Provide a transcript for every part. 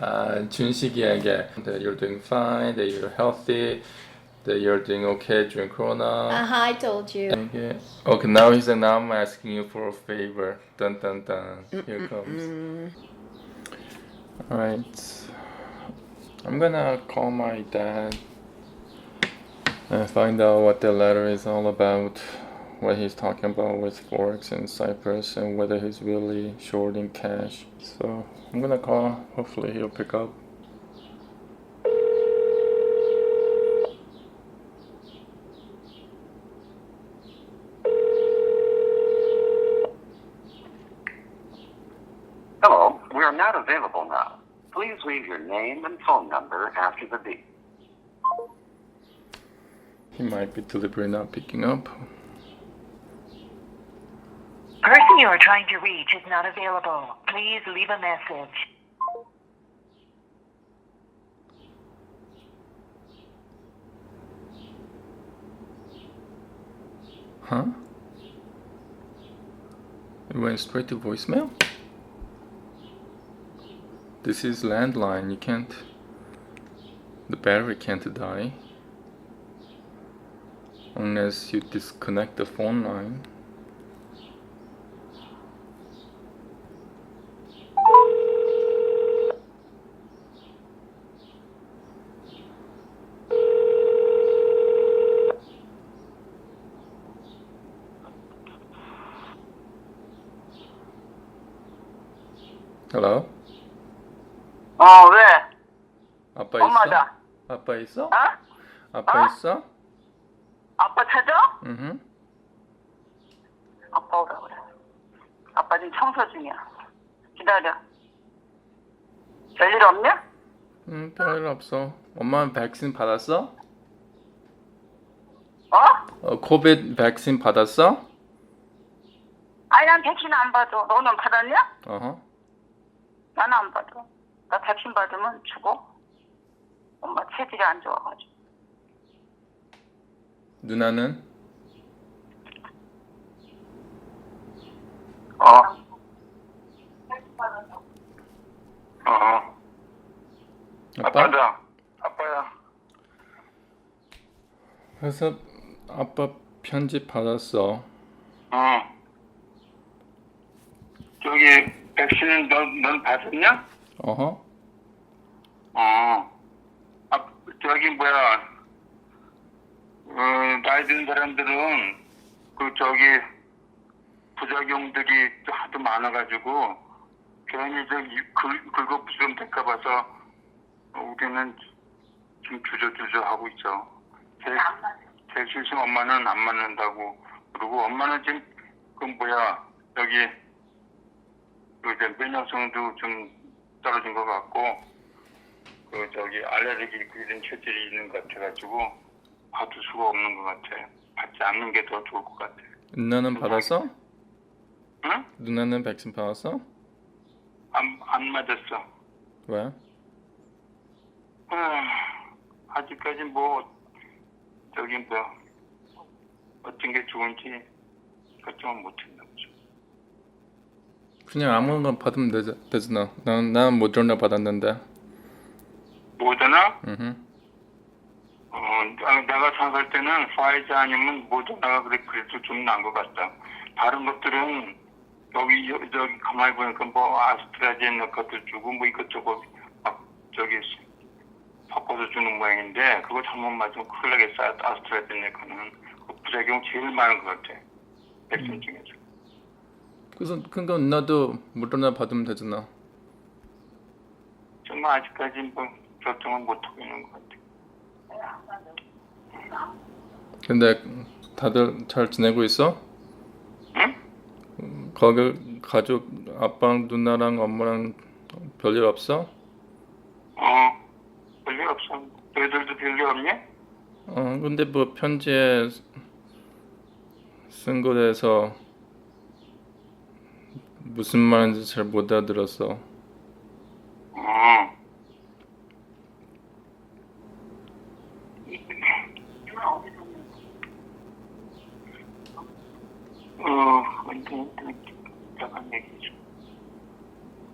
준식이에게 that you're doing fine, that you're healthy, that you're doing okay during Corona. I told you. Okay. Okay, now he said, now I'm asking you for a favor. Dun dun dun. Here comes. Alright. I'm gonna call my dad and find out what the letter is all about, what he's talking about with Forex in Cyprus, and whether he's really short in cash. So I'm gonna call. Hopefully he'll pick up. Hello, we are not available now. Please leave your name and phone number after the beep. He might be deliberately not picking up. Person you are trying to reach is not available. Please leave a message. Huh? It went straight to voicemail? This is landline. You can't. The battery can't die unless you disconnect the phone line. Hello? 왜? 아빠 있어? 엄마다. 아빠 있어? 어? 아빠 있어? 아빠 찾아? 응. 아빠 오라 그래. 아빠 지금 청소 중이야. 기다려. 별일 없냐? 응, 별일 없어. 엄마는 백신 받았어? 코비드 백신 받았어? 아니 난 백신 안 받아. 너는 받았냐? 어허. 나는 안 받아. 나 백신 받으면 죽어. 엄마 체질이 안 좋아가지고. 누나는? 아빠? 아빠야. 그래서 아빠 편지 받았어. 저기 백신은 넌 받았냐? 어허. 저기 뭐야? 나이 든 사람들은 그 저기 부작용들이 하도 많아가지고 괜히 긁어부스럼 될까 봐서 우리는 지금 주저주저 하고 있어. 제 실수 엄마는 안 맞는다고. 그리고 엄마는 지금 그 뭐야 여기 그 이제 면역성도 좀 떨어진 것 같고 그 저기 알레르기 이런 체질이 있는 것 같아가지고 받을 수가 없는 것 같아. 받지 않는 게 더 좋을 것 같아. 누나는 받았어? 응? 누나는 백신 받았어? 안 맞았어. 왜? 아직까지 뭐 저기 뭐 어떤 게 좋은지 결정을 못했나 보죠. 그냥 아무거나 받으면 되잖아. 난 모더나 받았는데. 모더나? 응. 내가 생각할 때는 파이자 아니면 모더나가 그래도 좀 나은 것 같다. 다른 것들은 저기 가만히 보니까 뭐 아스트라제네카도 주고 뭐 이것저것 막 저기 바꿔서 주는 모양인데 그거 잘못 맞으면 큰일 나겠어. 아스트라제네카는 그 부작용 제일 많은 것 같아. 백신 중에서. 그래서 그러니까 누나도 모더나 받으면 되잖아. 정말 아직까지 뭐 결정을 못 하고 있는 것 같아. 근데 다들 잘 지내고 있어? 응? 거기 가족 아빠랑 누나랑 엄마랑 별일 없어? 별일 없어. 너희들도 별일 없냐? 근데 뭐 편지에 쓴 거에서 무슨 말인지 잘 못 알아들었어. 잠깐 얘기해 줘.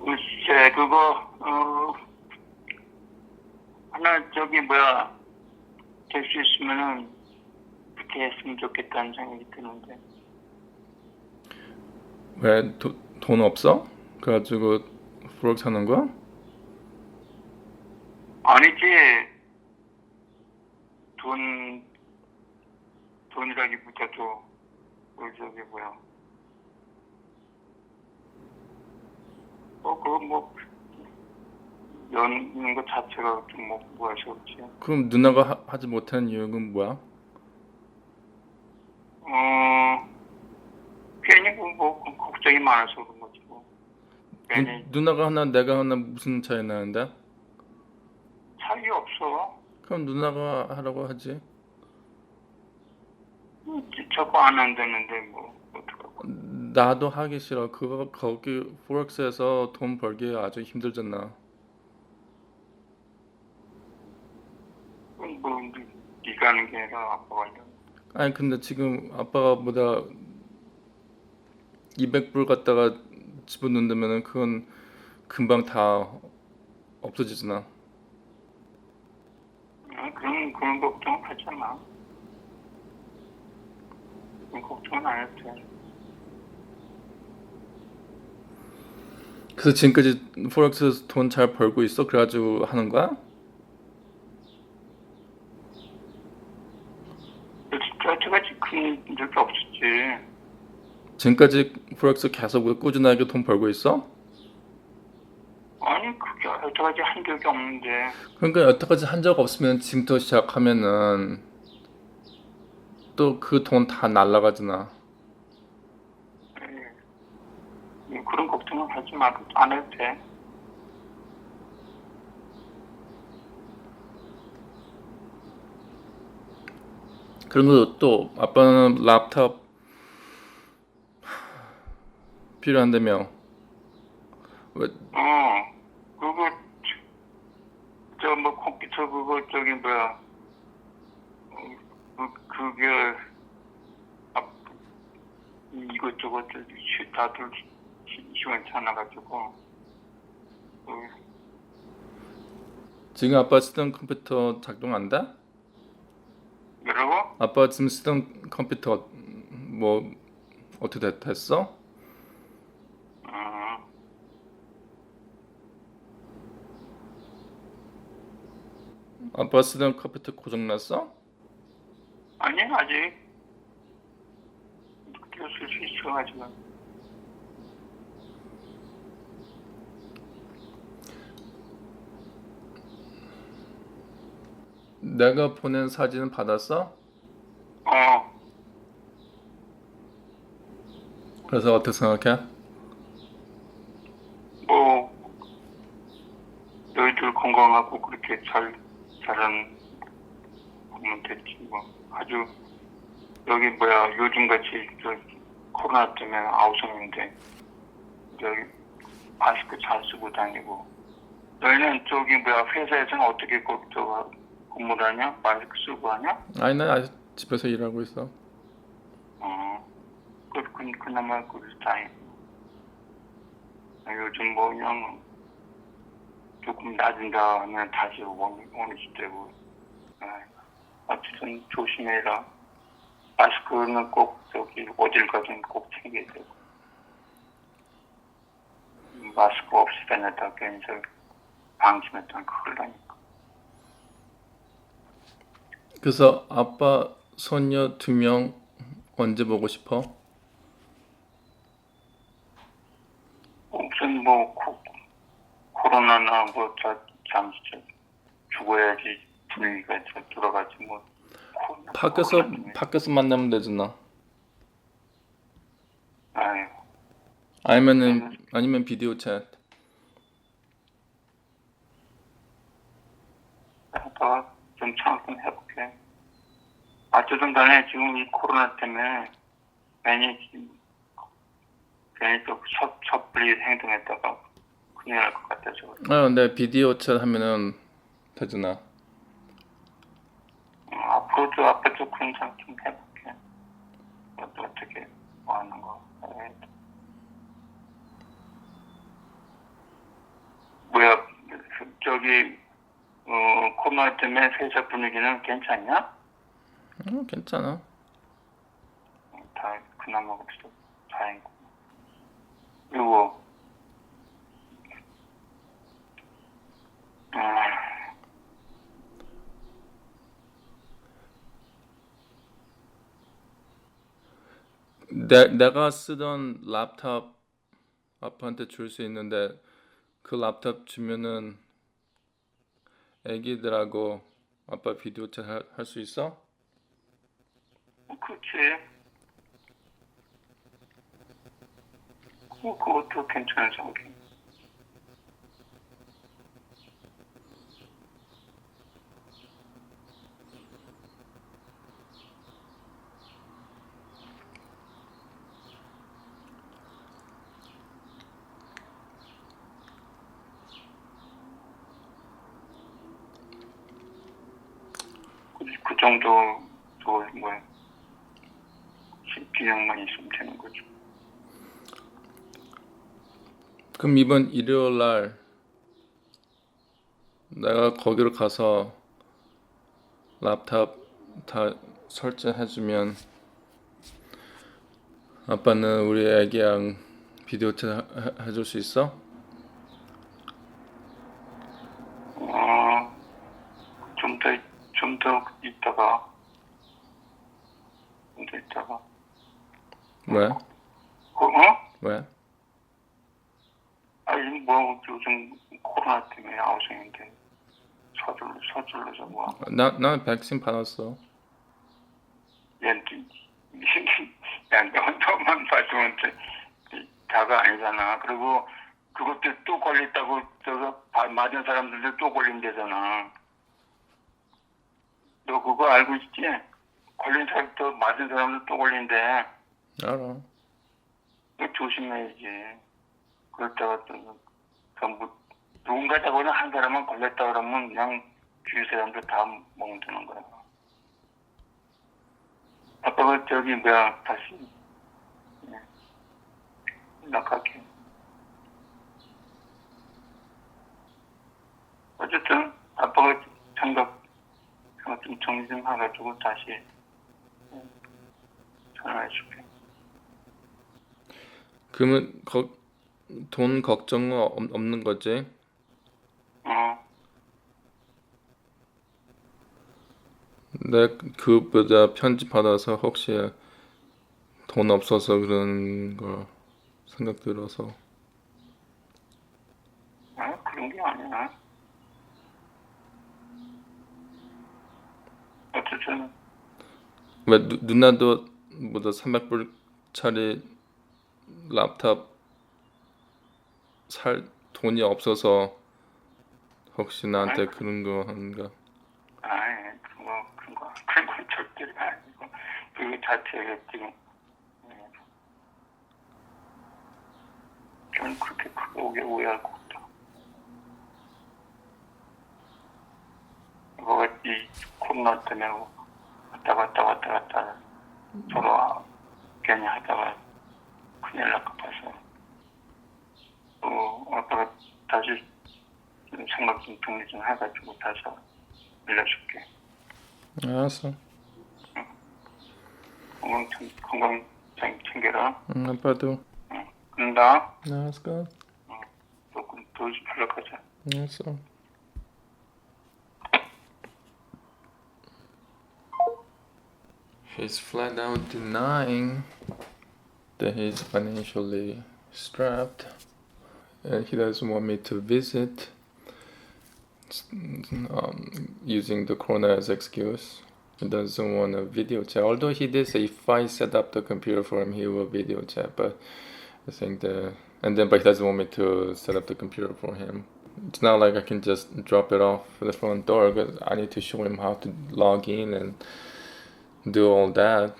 글쎄, 그거, 나 저기 뭐야 될 수 있으면은 그렇게 했으면 좋겠다는 생각이 드는데. 왜 돈 없어? 그래가지고 포렉스 하는 거야? 아니지. 돈이라기보다도 저기 뭐야. 그거 뭐 여는 것 자체가 좀 뭐 할 수 없지. 그럼 누나가 하지 못한 이유는 뭐야? 괜히 뭐 걱정이 많아서 그런 거지 뭐. 괜히 누나가 하나 내가 하나 무슨 차이 나는데? 차이 없어. 그럼 누나가 하라고 하지. 저거 안 한다는데 뭐 어떡하고. 나도 하기 싫어. 그거 거기 포렉스에서 돈 벌기 아주 힘들잖아. 뭐 네가 하는 게 아니라 아빠가 하는. 아니 근데 지금 아빠가 보다 200불 갖다가 집어넣는다면은 그건 금방 다 없어지잖아. 그런 걱정 하지 마. 그런 걱정은 안 해도 돼. 그래서 지금까지 포렉스에서 돈 잘 벌고 있어? 그래가지고 하는 거야? 여태까지 큰 적이 없었지. 지금까지 포렉스 계속 꾸준하게 돈 벌고 있어? 아니 그게 여태까지 한 적이 없는데. 그러니까 여태까지 한 적 없으면 지금부터 시작하면은 또 그 돈 다 날라가잖아. 그런 걱정은 하지 마. 안 해도 돼. 그리고 또 아빠는 laptop 필요한다며. 왜? 그거 저 뭐 컴퓨터 그거 저기 뭐야 그게 이것저것 다들 시원찮아가지고. 지금 아빠 쓰던 컴퓨터 작동한다? 뭐라고? 아빠 지금 쓰던 컴퓨터 뭐 어떻게 됐어? 아빠 쓰던 컴퓨터 고장났어? 아니 아직 쓸 수 있어 아직은. 내가 보낸 사진 받았어? 그래서 어떻게 생각해? 뭐 너희들 건강하고 그렇게 잘하면 됐지 뭐. 아주 여기 뭐야 요즘같이 저 코로나 때문에 아우성인데 여기 마스크 잘 쓰고 다니고. 너희는 저기 뭐야 회사에서는 어떻게 저 근무를 하냐? 마스크 쓰고 하냐? 아니 난 아직 집에서 일하고 있어. 그나마 그래서 다행이고. 요즘 뭐 그냥 조금 낮은다 하면 다시 원위치 되고. 어쨌든 조심해라. 마스크는 꼭 저기 어딜 가든 꼭 챙겨야 되고. 마스크 없이 다녔다 괜히 방심했던 큰일 나니까. 그래서 아빠 손녀 2명 언제 보고 싶어? 무슨 뭐 코로나나 뭐 잠시 죽어야지 분위기가 돌아가지 뭐. 밖에서 만나면 되잖아. 아유. 아니면 비디오 챗. 아빠가 좀 생각 좀 해볼게. 어쨌든 간에 지금 이 코로나 때문에 괜히 또 섣불리 행동했다가 큰일 날 것 같아서. 근데 비디오 챗 하면은 되잖아. 앞으로도 아빠도 그런 생각 좀 해볼게. 어떻게 뭐 하는 거. 뭐야 저기 코로나 때문에 회사 분위기는 괜찮냐? 괜찮아. 다 그나마 그래도 다행이고. 그리고 내가 쓰던 laptop 아빠한테 줄 수 있는데 그 laptop 주면은 애기들하고 아빠 비디오 챗 할 수 있어? 그치. 그것도 괜찮은 생각이야. 그 정도 비용만 있으면 되는 거죠. 그럼 이번 일요일 날 내가 거기로 가서 laptop 다 설치해주면 아빠는 우리 애기랑 비디오 챗 해줄 수 있어? 좀 더 있다가. 왜? 어? 왜? 아니, 뭐, 요즘 코로나 때문에 아우성인데, 서둘러서 뭐. 나 백신 받았어. 야, 너만 봐주면 다가 아니잖아. 그리고 그것도 또 걸렸다고, 맞은 사람들도 또 걸린대잖아. 너 그거 알고 있지? 걸린 사람도, 맞은 사람도 또 걸린대. 알아. 이거 조심해야지. 그렇다가 누군가 자고는 한 사람만 걸렸다 그러면 그냥 주위 사람들 다 멍드는 거야. 아빠가 다시 연락할게. 어쨌든 아빠가 생각 좀 정리 좀 해가지고 다시 전화해줄게. 그러면 돈 걱정은 없는 거지? 내 그보다 편지 받아서 혹시 돈 없어서 그런 거 생각 들어서. 그런 게 아니야. 어쨌든 왜 누나도 뭐다 300불짜리 laptop 살 돈이 없어서 혹시 나한테 그런 거 하는가? 그런 건 절대 아니고 그 자체가 지금 저는 그렇게 크게 오해할 것 같다. 뭐가 이 코로나 때문에 왔다 갔다 서로 괜히 하다가 큰일 날까 봐서 아빠가 다시 생각 좀 정리 좀 해가지고 다시 알려줄게. 알았어. 건강 잘 챙겨라. 아빠도. 간다. 알았어. 또 연락하자. 알았어. He's flat out denying that he's financially strapped and he doesn't want me to visit, using the corona as excuse. He doesn't want a video chat, although he did say if I set up the computer for him he will video chat, but I think but he doesn't want me to set up the computer for him. It's not like I can just drop it off the front door, because I need to show him how to log in and do all that.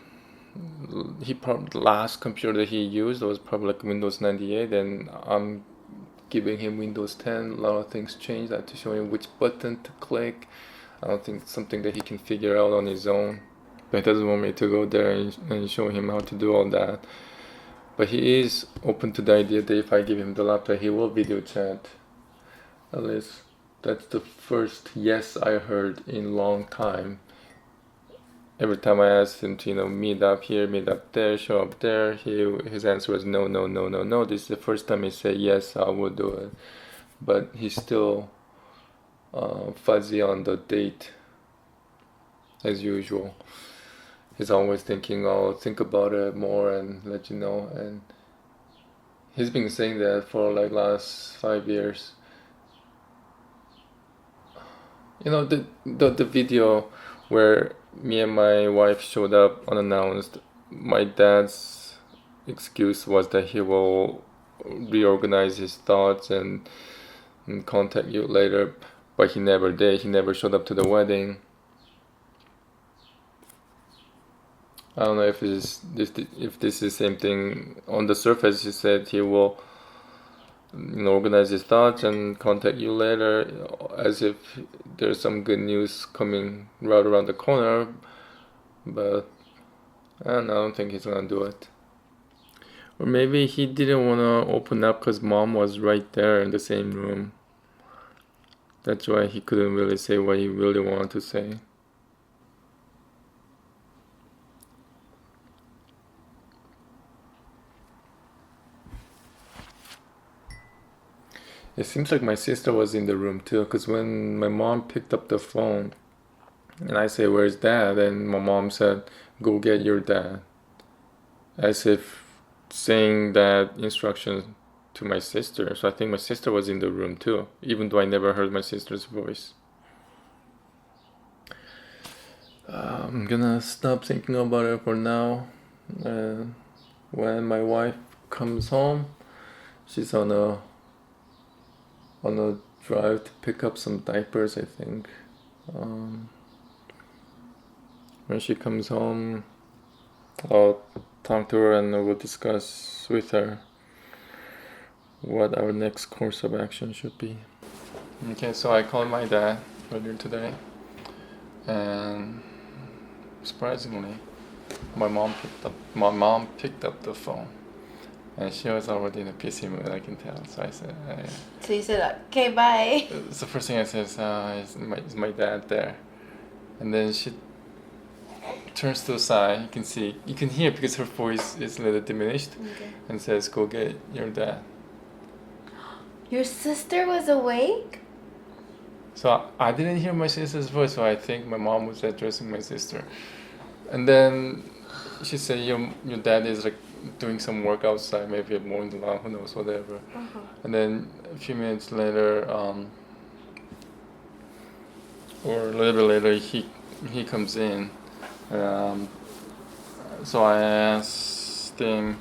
The last computer that he used was probably like Windows 98, and I'm giving him Windows 10. A lot of things changed. I had to show him which button to click. I don't think it's something that he can figure out on his own, but he doesn't want me to go there and show him how to do all that. But he is open to the idea that if I give him the laptop he will video chat, at least That's the first yes I heard in a long time. Every time I asked him to, meet up here, meet up there, show up there, his answer was no, no, no, no, no. This is the first time he said yes, I will do it. But he's still fuzzy on the date, as usual. He's always thinking, I'll think about it more and let you know. And he's been saying that for like last 5 years. The video where me and my wife showed up unannounced, my dad's excuse was that he will reorganize his thoughts and contact you later, but he never did. He never showed up to the wedding. I don't know if this is the same thing. On the surface, he said he will organize his thoughts and contact you later, as if there's some good news coming right around the corner. But I don't think he's gonna do it. Or maybe he didn't want to open up because mom was right there in the same room. That's why he couldn't really say what he really wanted to say. It seems like my sister was in the room too, because when my mom picked up the phone and I say, "Where's dad?" and my mom said, "Go get your dad." As if saying that instruction to my sister. So I think my sister was in the room too, even though I never heard my sister's voice. I'm gonna stop thinking about it for now. When my wife comes home, she's on a drive to pick up some diapers, I think. When she comes home, I'll talk to her and we'll discuss with her what our next course of action should be. Okay, so I called my dad earlier today, and surprisingly, my mom picked up the phone. And she was already in a pissy mood, I can tell. So I said, So you said, okay, bye. It's the first thing I said is my dad there? And then she turns to the side. You can hear because her voice is a little diminished, Okay. and says, "Go get your dad." Your sister was awake? So I didn't hear my sister's voice, so I think my mom was addressing my sister. And then she said, your dad is like doing some work outside, maybe mowing the lawn, who knows, whatever. Uh-huh. And then a few minutes later, or a little bit later, he comes in. So I asked him,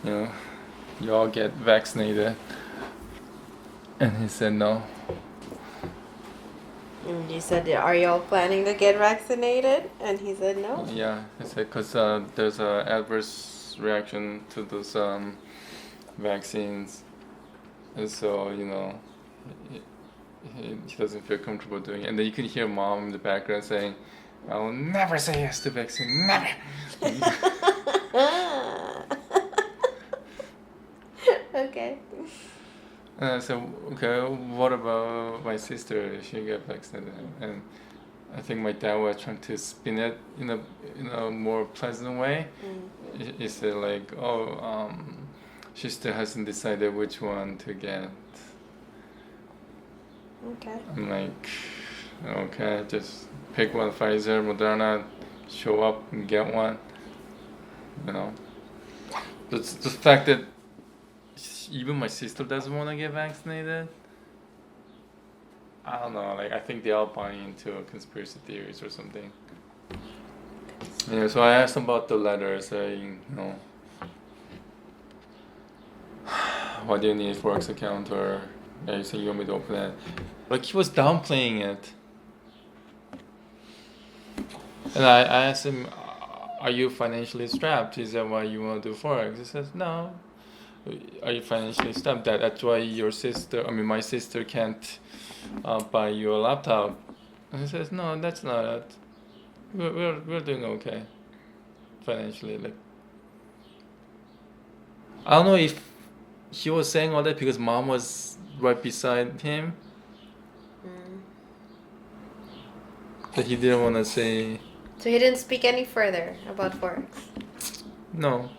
you all get vaccinated? And he said no. And you said, are y'all planning to get vaccinated? And he said no? Yeah, he said because there's an adverse reaction to those vaccines. And so, he doesn't feel comfortable doing it. And then you can hear mom in the background saying, "I will never say yes to vaccine, never." Okay. And I said, "Okay, what about my sister? If she get vaccinated?" And I think my dad was trying to spin it in a more pleasant way. He said like, "Oh, she still hasn't decided which one to get." Okay. I'm like, okay, just pick one, Pfizer, Moderna, show up and get one. The fact that even my sister doesn't want to get vaccinated, I don't know, like I think they all buy into conspiracy theories or something. So I asked him about the letter saying, why do you need a Forex account, or you say you want me to open it? Like he was downplaying it. And I asked him, are you financially strapped? Is that why you want to do Forex? He says, no. Are you financially strapped? That's why my sister can't buy you a laptop. And he says, no, that's not it. We're doing okay financially. Like, I don't know if he was saying all that because mom was right beside him, But he didn't want to say So he didn't speak any further about Forex. no.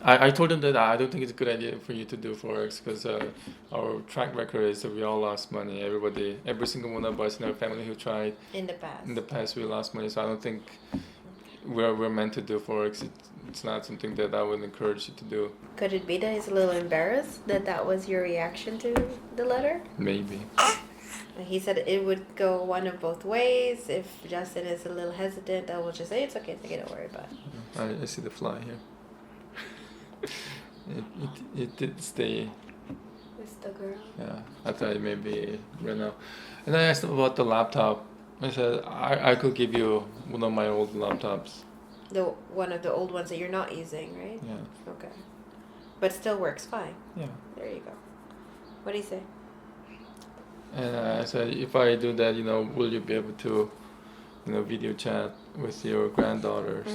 I told him that I don't think it's a good idea for you to do Forex because our track record is that we all lost money. Every single one of us in our family who tried In the past. we lost money. So I don't think we're meant to do Forex. It's not something that I would encourage you to do. Could it be that he's a little embarrassed that was your reaction to the letter? Maybe. He said it would go one of both ways. If Justin is a little hesitant, I will just say it's okay, don't worry about it. I see the fly here. it did stay. It's the girl. Yeah, I thought it maybe ran out. And I asked him about the laptop. I said I could give you one of my old laptops. One of the old ones that you're not using, right? Yeah. Okay. But still works fine. Yeah. There you go. What do you say? And I said, if I do that, will you be able to, video chat with your granddaughters?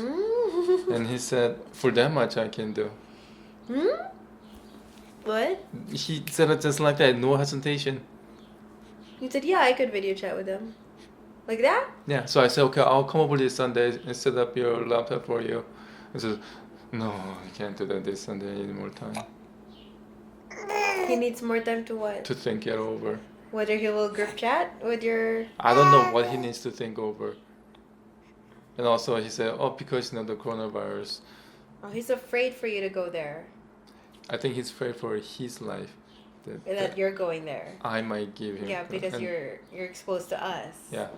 And he said, for that much I can do. What? He said it just like that, no hesitation. You said, yeah, I could video chat with them. Like that? Yeah, so I said, okay, I'll come over this Sunday and set up your laptop for you. He said, no, I can't do that this Sunday, I need more time. He needs more time to what? To think it over. Whether he will group chat with your... I don't know what he needs to think over. And also he said, because the coronavirus. Oh, he's afraid for you to go there. I think he's afraid for his life. That you're going there. I might give him. Yeah, because you're exposed to us. Yeah.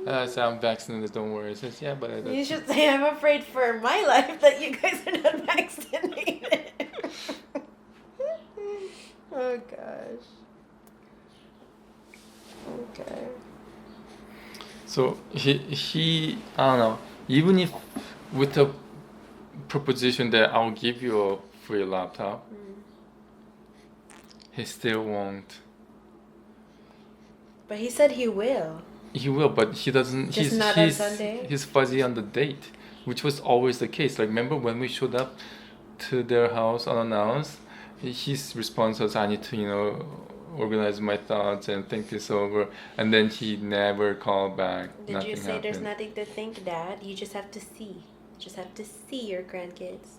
I said, I'm vaccinated, don't worry. He says, yeah, but... You should say, I'm afraid for my life that you guys are not vaccinated. Oh, gosh. Okay. So he I don't know, even if with the proposition that I'll give you a free laptop, he still won't. But he said he will. He will, but he doesn't. Just not on Sunday? He's fuzzy on the date, which was always the case. Like, remember when we showed up to their house unannounced? His response was, I need to, organize my thoughts and think this over. And then he never called back. Did Nothing you say happened. there's nothing to think, Dad? You just have to see. You just have to see your grandkids.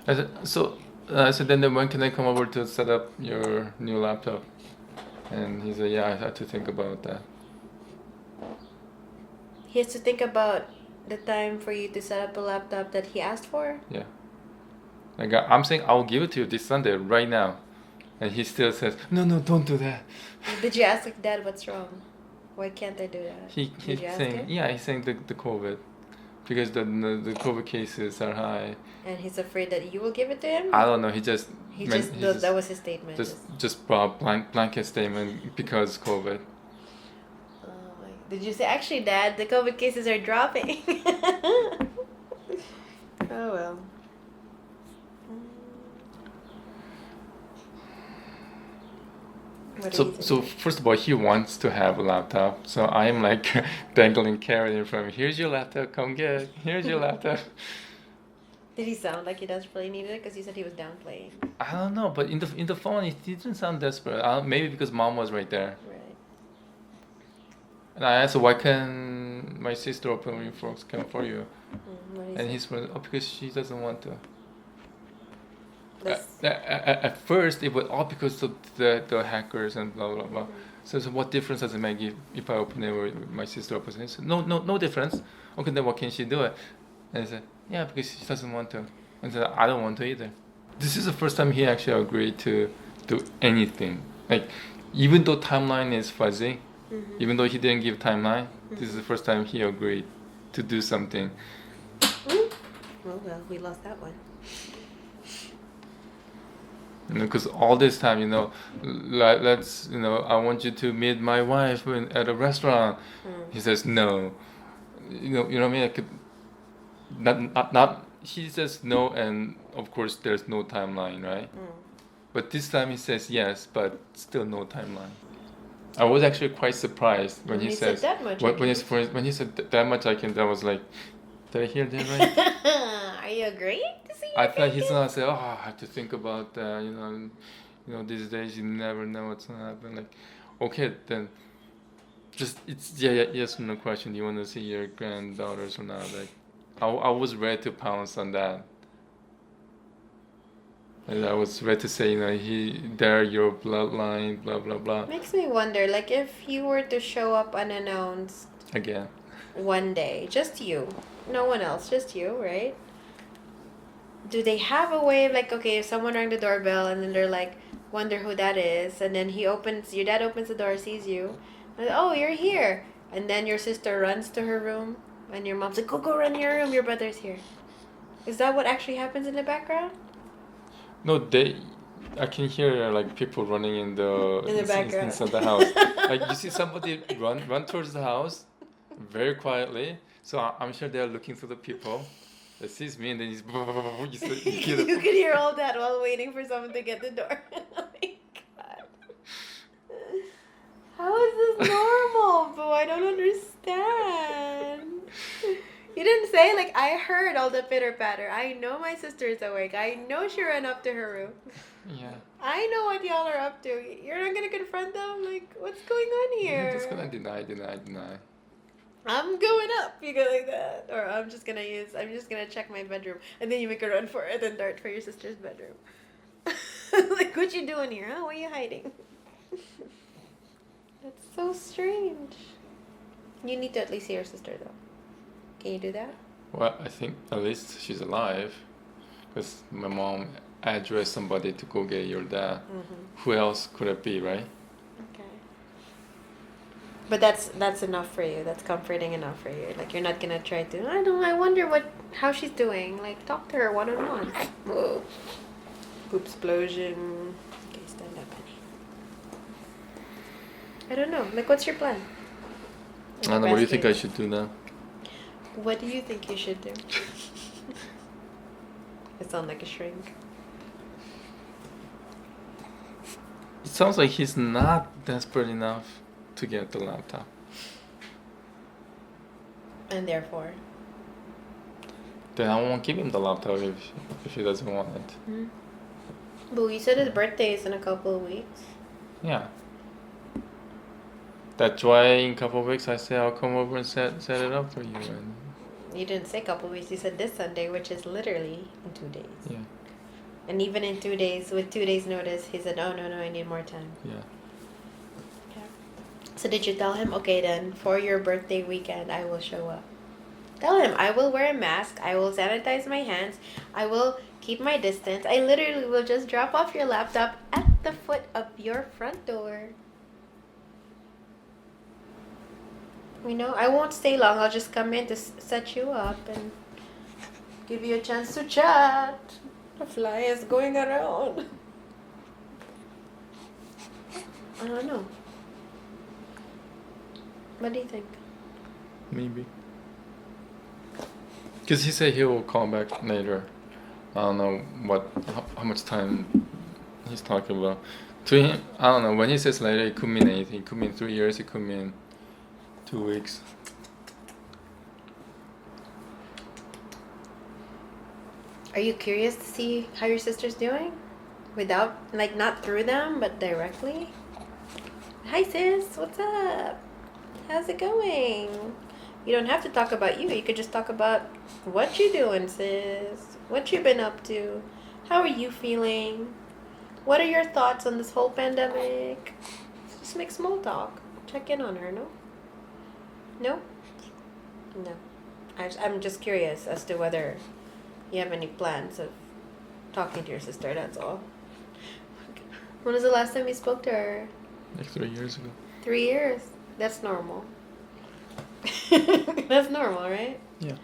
I said, so then when can I come over to set up your new laptop? And he said, yeah, I have to think about that. He has to think about the time for you to set up a laptop that he asked for? Yeah. Like, I'm saying I'll give it to you this Sunday, right now. And he still says, no, don't do that. Did you ask, like, Dad, what's wrong? Why can't I do that? He's Did you ask saying, him? yeah, he's saying the COVID. Because the COVID cases are high. And he's afraid that you will give it to him? I don't know, that was his statement. just brought blanket statement because COVID. Oh my. Did you say, actually, Dad, the COVID cases are dropping? Oh, well. So first of all, he wants to have a laptop. So I'm like dangling carrot in front of him. Here's your laptop. Come get it. Here's your laptop. Did he sound like he desperately needed it? Because you said he was downplaying. I don't know, but in the phone, it didn't sound desperate. Maybe because Mom was right there. Right. And I asked, why can my sister open your Forex account for you? What did And he he's like, because she doesn't want to. say? At first, it was all because of the hackers and blah blah blah. So what difference does it make if I open it or my sister opens it? He said, no difference. Okay, then what can she do it? And I said, yeah, because she doesn't want to. And I said, I don't want to either. This is the first time he actually agreed to do anything. Like, even though timeline is fuzzy, even though he didn't give timeline, this is the first time he agreed to do something. Well, we lost that one. Because all this time, let's, I want you to meet my wife at a restaurant. He says no. You know what I mean? Not. He says no, and of course there's no timeline, right? But this time he says yes, but still no timeline. I was actually quite surprised when he says that much. when he said that much I can. I was like, did I hear that right? Are you agreeing to see? I thought he's gonna say, I have to think about You know, these days you never know what's gonna happen. Like, okay, then just it's yes or no question. You want to see your granddaughters or not? Like, I was ready to pounce on that. And I was ready to say, you know, they're your bloodline, blah blah blah. Makes me wonder, like, if you were to show up unannounced Again, one day, just you, no one else, just you, right? Do they have a way of, like, okay, if someone rang the doorbell and then they're like, wonder who that is, and then your dad opens the door, sees you, and, oh, you're here, and then your sister runs to her room, and your mom's like, go run in your room, your brother's here. Is that what actually happens in the background? no, I can hear like people running in the background. inside the house. Like you see somebody run towards the house, very quietly. So I'm sure they're looking through the people. That sees me and then you hear You can hear all that while waiting for someone to get the door. Oh my god. How is this normal, Boo? I don't understand. You didn't say, like, I heard all the pitter patter. I know my sister's awake. I know she ran up to her room. Yeah. I know what y'all are up to. You're not gonna confront them? Like, what's going on here? You're just gonna deny. I'm going up. You go like that. Or I'm just gonna check my bedroom. And then you make a run for it and dart for your sister's bedroom. Like, what you doing here, huh? What are you hiding? That's so strange. You need to at least see your sister, though. Can you do that? Well, I think at least she's alive, because my mom addressed somebody to go get your dad. Mm-hmm. Who else could it be, right? Okay. But that's enough for you. That's comforting enough for you. Like, you're not gonna try to, I wonder how she's doing. Like, talk to her one-on-one. Whoa. Poop explosion. Okay, stand up, honey. I don't know. Like, what's your plan? I don't know. What do you think I should do now? What do you think you should do? I sound like a shrink. It sounds like he's not desperate enough to get the laptop. And therefore? Then I won't give him the laptop if he doesn't want it. Hmm. Boo, you said his birthday is in a couple of weeks. Yeah. That's why in a couple of weeks I say I'll come over and set it up for you. And You didn't say couple of weeks. You said this Sunday, which is literally in 2 days. yeah. And even in 2 days, with 2 days notice, he said, oh, no, I need more time. Yeah. Okay. So did you tell him, okay, then, for your birthday weekend, I will show up? Tell him, I will wear a mask. I will sanitize my hands. I will keep my distance. I literally will just drop off your laptop at the foot of your front door. You know, I won't stay long. I'll just come in to set you up and give you a chance to chat. The fly is going around. I don't know. What do you think? Maybe. Because he said he will call back later. I don't know how much time he's talking about. To him, I don't know. When he says later, it could mean anything. It could mean 3 years. It could mean 2 weeks. Are you curious to see how your sister's doing? Without, like, not through them, but directly? Hi, sis. What's up? How's it going? You don't have to talk about you. You could just talk about what you doing, sis. What you been up to. How are you feeling? What are your thoughts on this whole pandemic? Just make small talk. Check in on her, no? No? No. I'm just curious as to whether you have any plans of talking to your sister, that's all. When was the last time you spoke to her? Like 3 years ago. 3 years? That's normal. That's normal, right? Yeah.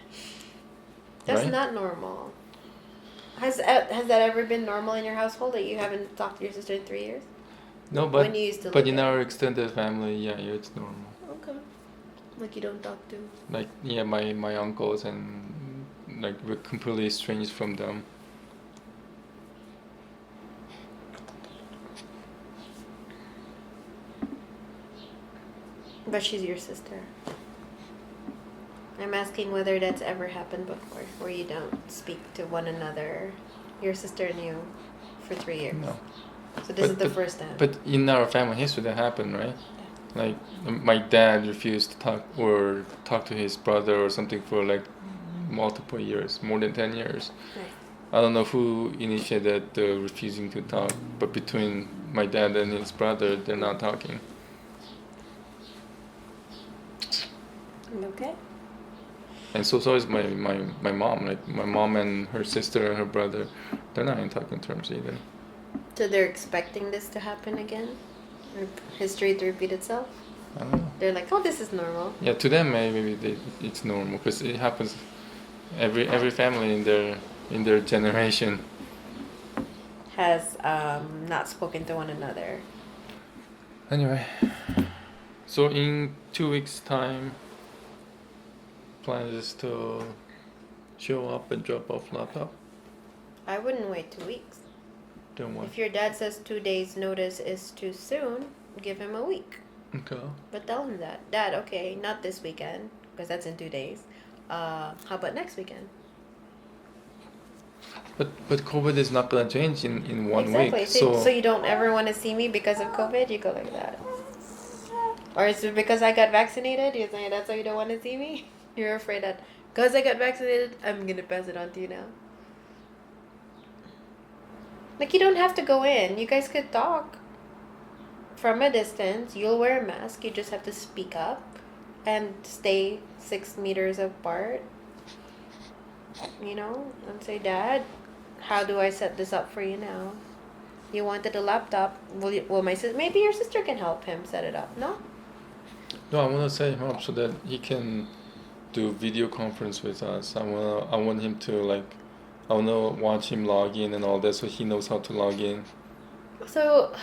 That's Right? not normal. Has that ever been normal in your household that you haven't talked to your sister in 3 years? No, but When you used to but live in there. our extended family, yeah, it's normal. Okay. Like you don't talk to. Like yeah, my uncles and like we're completely estranged from them. But she's your sister. I'm asking whether that's ever happened before, where you don't speak to one another, your sister and you, for 3 years. No. So this is the first time. But in our family history, that happened, right? Like my dad refused to talk to his brother or something for like multiple years, more than 10 years. Right. I don't know who initiated the refusing to talk, but between my dad and his brother, they're not talking. Okay. And so is my mom. Like my mom and her sister and her brother, they're not in talking terms either. So they're expecting this to happen again? Or history to repeat itself? I don't know. They're like, oh, this is normal. Yeah, to them maybe it's normal because it happens every family in their generation. Has not spoken to one another. Anyway, so in 2 weeks' time, plan is to show up and drop off laptop. I wouldn't wait 2 weeks. Then what? If your dad says 2 days notice is too soon, give him a week. Okay. But tell him that. Dad, okay, not this weekend, because that's in 2 days. How about next weekend? But COVID is not gonna change in 1 Exactly. week. So you don't ever want to see me because of COVID? You go like that. Or is it because I got vaccinated? You're saying that's why you don't want to see me? You're afraid that because I got vaccinated, I'm going to pass it on to you now. Like, you don't have to go in. You guys could talk from a distance. You'll wear a mask. You just have to speak up and stay 6 meters apart. You know, and say, Dad, how do I set this up for you now? You wanted a laptop. Will my sister? Maybe your sister can help him set it up. No. No, I wanna set him up so that he can do video conference with us. I want him to like, I wanna watch him log in and all that, so he knows how to log in. So,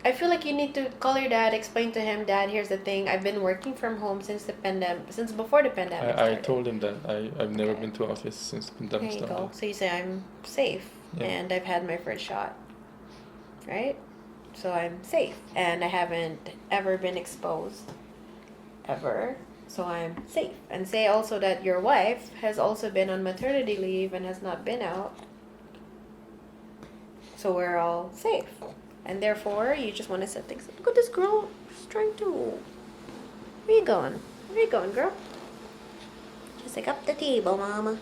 I feel like you need to call your dad, explain to him, Dad, here's the thing. I've been working from home since before the pandemic I started. told him that I've never been to office since the pandemic There you started. go. So you say I'm safe Yeah. and I've had my first shot, right? So I'm safe and I haven't ever been exposed, ever. So I'm safe. And say also that your wife has also been on maternity leave and has not been out. So we're all safe. And therefore, you just want to set things up. Look at this girl. She's trying to. Where you going? Where you going, girl? She's like, up the table, mama.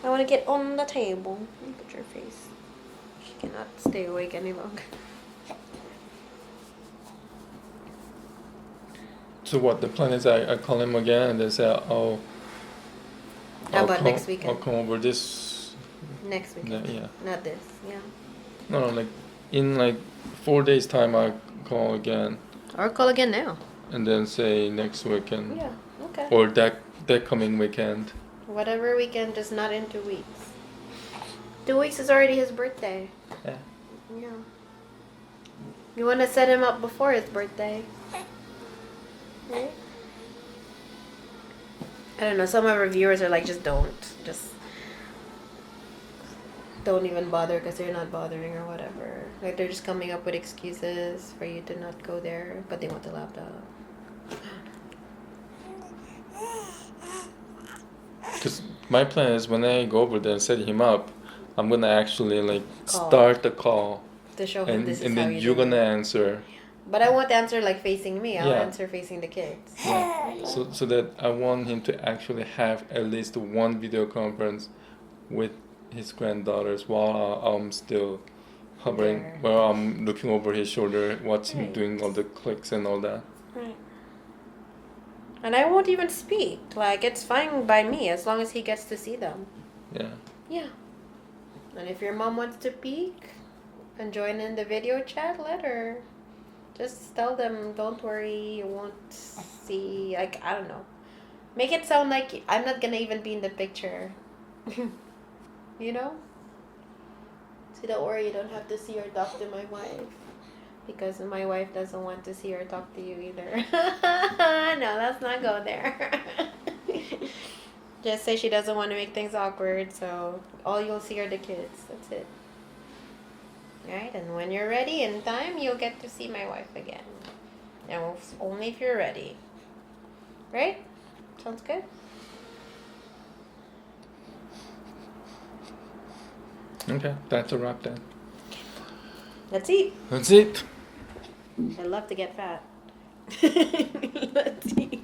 I want to get on the table. Look at your face. She cannot stay awake any longer. So what the plan is? I call him again and then say, oh. How about next weekend? I'll come over this. Next weekend. Yeah. Not this. Yeah. No, like in like 4 days time, I call again Or call again now. and then say next weekend Yeah. Okay. or that coming weekend. Whatever weekend, just not in 2 weeks. 2 weeks is already his birthday. Yeah. Yeah. You want to set him up before his birthday. Right? I don't know. Some of our viewers are like, just don't. Just don't even bother because they're not bothering or whatever. Like, they're just coming up with excuses for you to not go there, but they want the laptop. Because my plan is when I go over there and set him up, I'm gonna actually like Call. start the call To show him and this is and how then you you're do gonna it. answer. But I won't answer like facing me. I'll Yeah. answer facing the kids. Yeah. So that I want him to actually have at least one video conference with his granddaughters while I'm still hovering, There. while I'm looking over his shoulder, watching him Right. doing all the clicks and all that. Right. And I won't even speak. Like, it's fine by me as long as he gets to see them. Yeah. Yeah. And if your mom wants to peek and join in the video chat, let her. Just tell them, don't worry, you won't see. Like, I don't know. Make it sound like I'm not gonna even be in the picture. You know? So don't worry, you don't have to see or talk to my wife. Because my wife doesn't want to see or talk to you either. No, let's not go there. Just say she doesn't want to make things awkward, so all you'll see are the kids. That's it. Right? And when you're ready in time, you'll get to see my wife again. And only if you're ready. Right? Sounds good? Okay, that's a wrap then. Let's eat. That's it. I love to get fat. Let's eat.